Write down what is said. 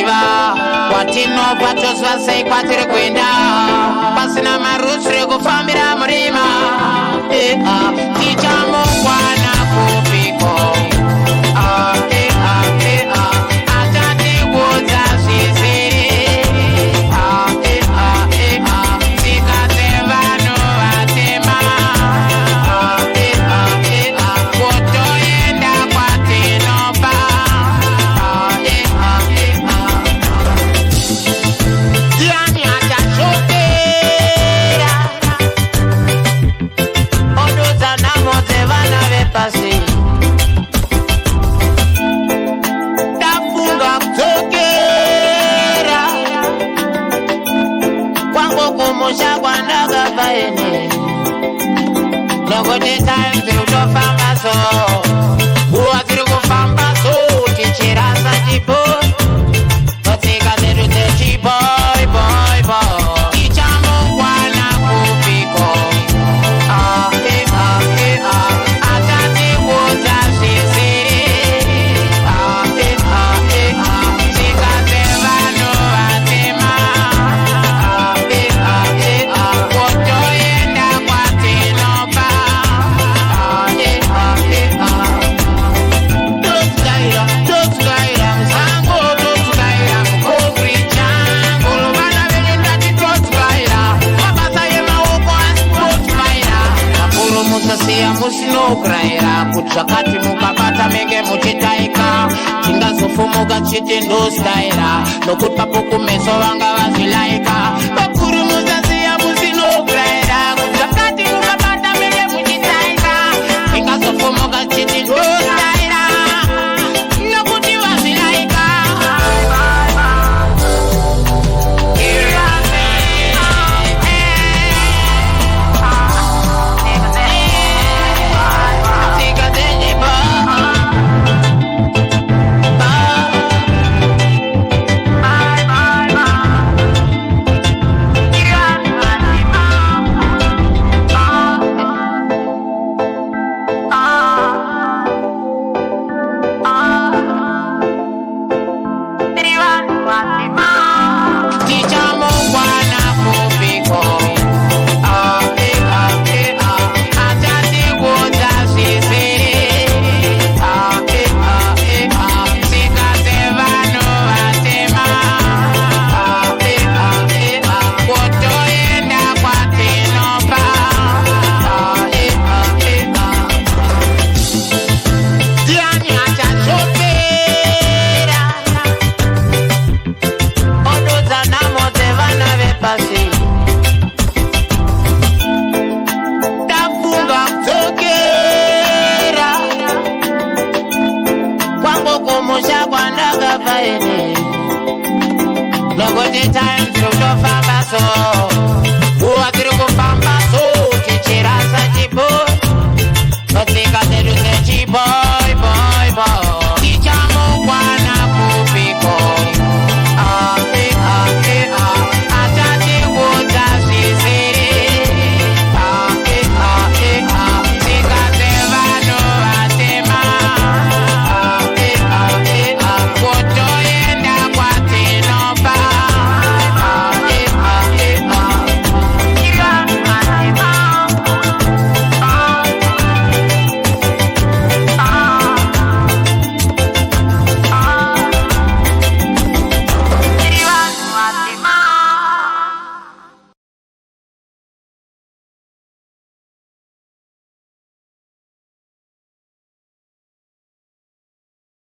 kuziva kwatinobva tozva sei kwatiri kuenda pasina marusire kufambira murima tichamukwana kupiko atatiudza zvisiri tikate vanhu vatema kutoenda kwatinobva ndiani achashopera ondudza nhamo dzevana vepasi ndafunga kudzokera kwangu kumusha kwandakabva ene nokuti time dziri kutofamba so nguva dziri kufamba so tichirasa chipo katsika dzedu dzechiboy boy boy tichamukwana kupiko atatiudza zvisiri tikate vanhu vatema kutoenda kwatinobva totsukaira musango totsukaira mukobri changu vana venyu ndati totsukaira mabasa emaoko asi totsukaira makuru musasiya musinokraira kuti zvakati mukabata menge muchitaika tingazofumuka tichiti ndositaira nokuti papo kumeso vanga vazvilaika makuru musasiya musinokraira kuti zvakati mukabata menge muchitaika tingazofumuka tichiti ndositaira nokuti vazvilaika tichamukwana kupiko atatiudza zvisiri tikate vanhu vatema kutoenda kwatinobva ndiani achashopera ondudza nhamo dzevana vepasi ndafunga kudzokera kwangu kumusha kwandakabva ene nokuti time dziri kutofamba so